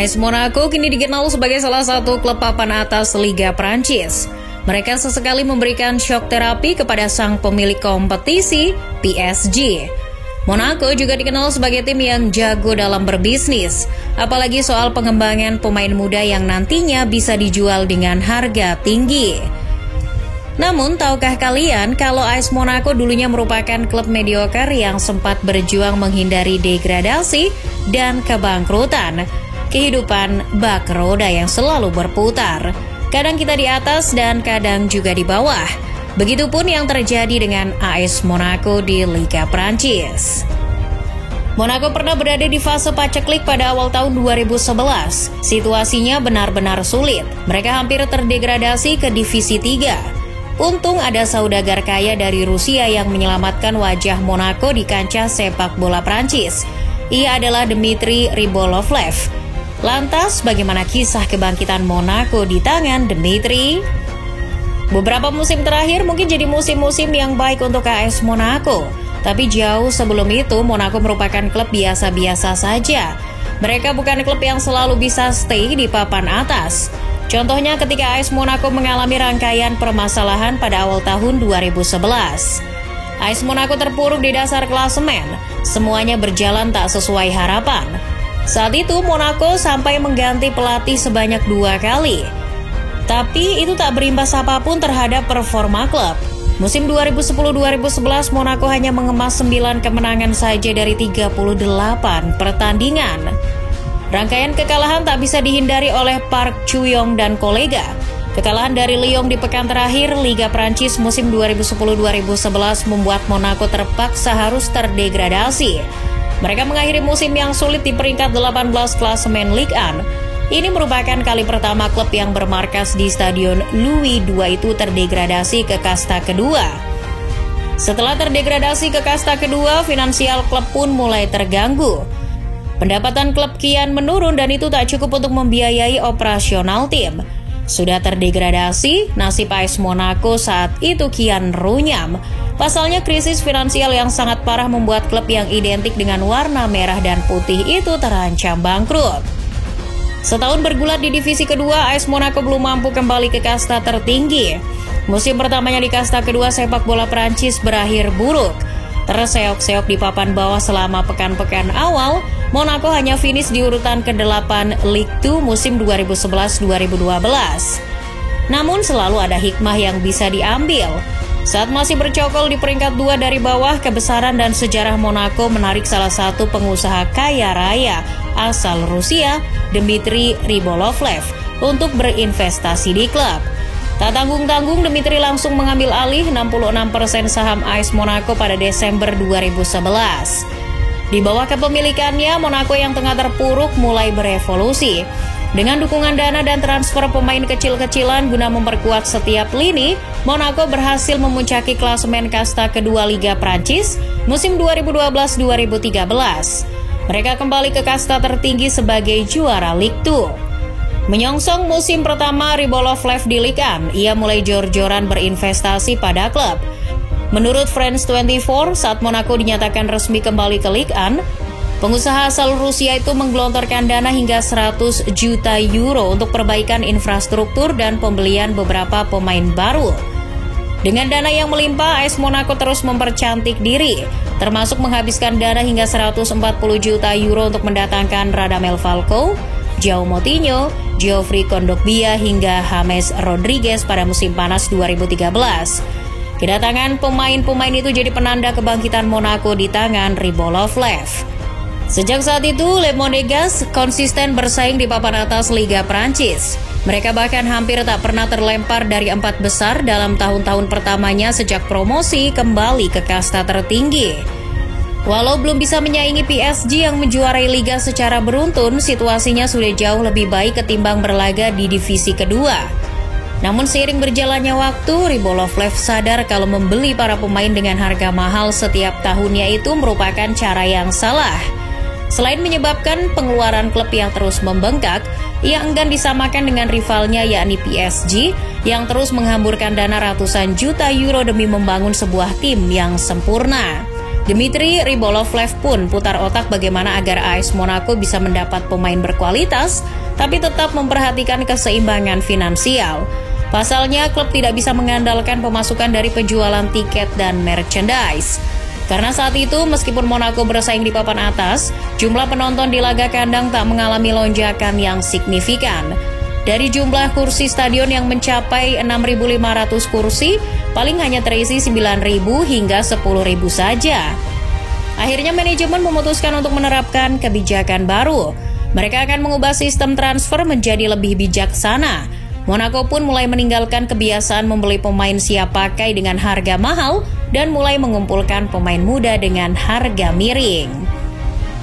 AS Monaco kini dikenal sebagai salah satu klub papan atas Liga Prancis. Mereka sesekali memberikan shock terapi kepada sang pemilik kompetisi, PSG. Monaco juga dikenal sebagai tim yang jago dalam berbisnis, apalagi soal pengembangan pemain muda yang nantinya bisa dijual dengan harga tinggi. Namun, tahukah kalian kalau AS Monaco dulunya merupakan klub mediocre yang sempat berjuang menghindari degradasi dan kebangkrutan? Kehidupan bak roda yang selalu berputar. Kadang kita di atas dan kadang juga di bawah. Begitupun yang terjadi dengan AS Monaco di Liga Prancis. Monaco pernah berada di fase paceklik pada awal tahun 2011. Situasinya benar-benar sulit. Mereka hampir terdegradasi ke Divisi 3. Untung ada saudagar kaya dari Rusia yang menyelamatkan wajah Monaco di kancah sepak bola Prancis. Ia adalah Dmitry Rybolovlev. Lantas, bagaimana kisah kebangkitan Monaco di tangan Dmitry? Beberapa musim terakhir mungkin jadi musim-musim yang baik untuk AS Monaco. Tapi jauh sebelum itu, Monaco merupakan klub biasa-biasa saja. Mereka bukan klub yang selalu bisa stay di papan atas. Contohnya ketika AS Monaco mengalami rangkaian permasalahan pada awal tahun 2011. AS Monaco terpuruk di dasar klasemen, semuanya berjalan tak sesuai harapan. Saat itu Monaco sampai mengganti pelatih sebanyak 2 kali. Tapi itu tak berimbas apapun terhadap performa klub. Musim 2010-2011 Monaco hanya mengemas 9 kemenangan saja dari 38 pertandingan. Rangkaian kekalahan tak bisa dihindari oleh Park Chu-yong dan kolega. Kekalahan dari Lyon di pekan terakhir Liga Prancis musim 2010-2011 membuat Monaco terpaksa harus terdegradasi. Mereka mengakhiri musim yang sulit di peringkat 18 klasemen Ligue 1. Ini merupakan kali pertama klub yang bermarkas di Stadion Louis II itu terdegradasi ke kasta kedua. Setelah terdegradasi ke kasta kedua, finansial klub pun mulai terganggu. Pendapatan klub kian menurun dan itu tak cukup untuk membiayai operasional tim. Sudah terdegradasi, nasib AS Monaco saat itu kian runyam. Pasalnya krisis finansial yang sangat parah membuat klub yang identik dengan warna merah dan putih itu terancam bangkrut. Setahun bergulat di divisi kedua, AS Monaco belum mampu kembali ke kasta tertinggi. Musim pertamanya di kasta kedua sepak bola Prancis berakhir buruk. Terseok-seok di papan bawah selama pekan-pekan awal, Monaco hanya finish di urutan ke-8 Ligue 2 musim 2011-2012. Namun selalu ada hikmah yang bisa diambil. Saat masih bercokol di peringkat 2 dari bawah, kebesaran dan sejarah Monaco menarik salah satu pengusaha kaya raya asal Rusia, Dmitry Rybolovlev, untuk berinvestasi di klub. Tak tanggung-tanggung, Dmitry langsung mengambil alih 66% saham AS Monaco pada Desember 2011. Di bawah kepemilikannya, Monaco yang tengah terpuruk mulai berevolusi. Dengan dukungan dana dan transfer pemain kecil-kecilan guna memperkuat setiap lini, Monaco berhasil memuncaki klasemen kasta kedua Liga Prancis musim 2012-2013. Mereka kembali ke kasta tertinggi sebagai juara Ligue 2. Menyongsong musim pertama Rybolovlev di Ligue 1, ia mulai jor-joran berinvestasi pada klub. Menurut France 24, saat Monaco dinyatakan resmi kembali ke Ligue 1, pengusaha asal Rusia itu menggelontorkan dana hingga 100 juta euro untuk perbaikan infrastruktur dan pembelian beberapa pemain baru. Dengan dana yang melimpah, AS Monaco terus mempercantik diri, termasuk menghabiskan dana hingga 140 juta euro untuk mendatangkan Radamel Falcao, João Moutinho, Geoffrey Kondogbia hingga James Rodriguez pada musim panas 2013. Kedatangan pemain-pemain itu jadi penanda kebangkitan Monaco di tangan Rybolovlev. Sejak saat itu, Les Monégasques konsisten bersaing di papan atas Liga Prancis. Mereka bahkan hampir tak pernah terlempar dari 4 besar dalam tahun-tahun pertamanya sejak promosi kembali ke kasta tertinggi. Walau belum bisa menyaingi PSG yang menjuarai liga secara beruntun, situasinya sudah jauh lebih baik ketimbang berlaga di divisi kedua. Namun seiring berjalannya waktu, Rybolovlev sadar kalau membeli para pemain dengan harga mahal setiap tahunnya itu merupakan cara yang salah. Selain menyebabkan pengeluaran klub yang terus membengkak, ia enggan disamakan dengan rivalnya yakni PSG yang terus menghamburkan dana ratusan juta euro demi membangun sebuah tim yang sempurna. Dmitry Rybolovlev pun putar otak bagaimana agar AS Monaco bisa mendapat pemain berkualitas, tapi tetap memperhatikan keseimbangan finansial. Pasalnya, klub tidak bisa mengandalkan pemasukan dari penjualan tiket dan merchandise. Karena saat itu, meskipun Monaco bersaing di papan atas, jumlah penonton di laga kandang tak mengalami lonjakan yang signifikan. Dari jumlah kursi stadion yang mencapai 6.500 kursi, paling hanya terisi 9.000 hingga 10.000 saja. Akhirnya manajemen memutuskan untuk menerapkan kebijakan baru. Mereka akan mengubah sistem transfer menjadi lebih bijaksana. Monaco pun mulai meninggalkan kebiasaan membeli pemain siap pakai dengan harga mahal dan mulai mengumpulkan pemain muda dengan harga miring.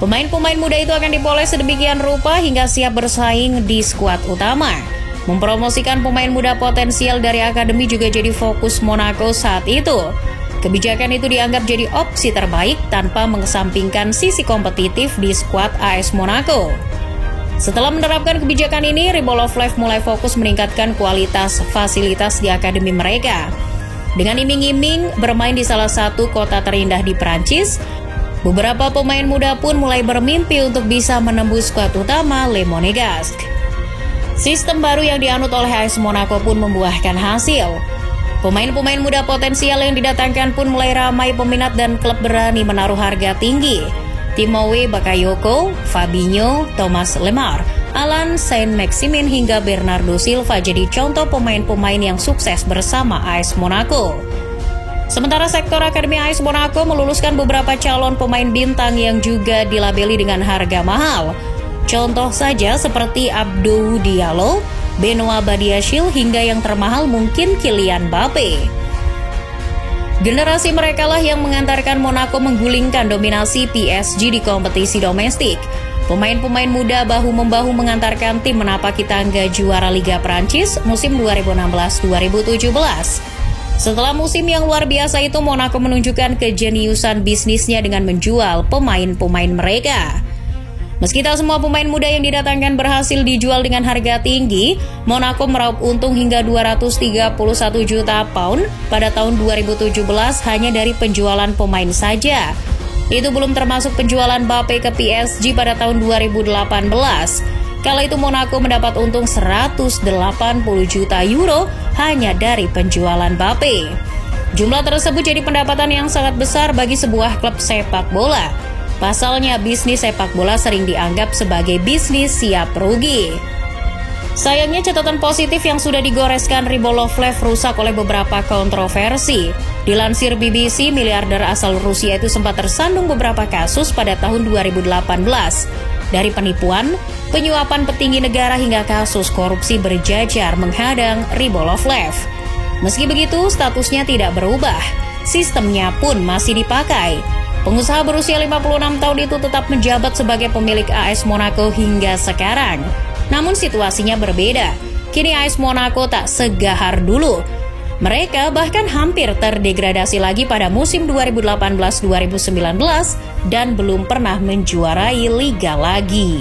Pemain-pemain muda itu akan dipoles sedemikian rupa hingga siap bersaing di skuad utama. Mempromosikan pemain muda potensial dari akademi juga jadi fokus Monaco saat itu. Kebijakan itu dianggap jadi opsi terbaik tanpa mengesampingkan sisi kompetitif di skuad AS Monaco. Setelah menerapkan kebijakan ini, Rybolovlev mulai fokus meningkatkan kualitas fasilitas di akademi mereka. Dengan iming-iming bermain di salah satu kota terindah di Prancis, beberapa pemain muda pun mulai bermimpi untuk bisa menembus skuad utama Le Monégasque. Sistem baru yang dianut oleh AS Monaco pun membuahkan hasil. Pemain-pemain muda potensial yang didatangkan pun mulai ramai peminat dan klub berani menaruh harga tinggi. Timothée Bakayoko, Fabinho, Thomas Lemar, Alan Saint-Maximin hingga Bernardo Silva jadi contoh pemain-pemain yang sukses bersama AS Monaco. Sementara sektor Akademi AS Monaco meluluskan beberapa calon pemain bintang yang juga dilabeli dengan harga mahal. Contoh saja seperti Abdou Diallo, Benoit Badiashile hingga yang termahal mungkin Kylian Mbappe. Generasi mereka lah yang mengantarkan Monaco menggulingkan dominasi PSG di kompetisi domestik. Pemain-pemain muda bahu-membahu mengantarkan tim menapaki tangga juara Liga Prancis musim 2016-2017. Setelah musim yang luar biasa itu, Monaco menunjukkan kejeniusan bisnisnya dengan menjual pemain-pemain mereka. Meski tak semua pemain muda yang didatangkan berhasil dijual dengan harga tinggi, Monaco meraup untung hingga 231 juta pound pada tahun 2017 hanya dari penjualan pemain saja. Itu belum termasuk penjualan Mbappe ke PSG pada tahun 2018. Kala itu Monaco mendapat untung 180 juta euro hanya dari penjualan Mbappe. Jumlah tersebut jadi pendapatan yang sangat besar bagi sebuah klub sepak bola. Pasalnya bisnis sepak bola sering dianggap sebagai bisnis siap rugi. Sayangnya catatan positif yang sudah digoreskan Rybolovlev rusak oleh beberapa kontroversi. Dilansir BBC, miliarder asal Rusia itu sempat tersandung beberapa kasus pada tahun 2018. Dari penipuan, penyuapan petinggi negara hingga kasus korupsi berjajar menghadang Rybolovlev. Meski begitu, statusnya tidak berubah. Sistemnya pun masih dipakai. Pengusaha berusia 56 tahun itu tetap menjabat sebagai pemilik AS Monaco hingga sekarang. Namun situasinya berbeda. Kini AS Monaco tak segahar dulu. Mereka bahkan hampir terdegradasi lagi pada musim 2018-2019 dan belum pernah menjuarai liga lagi.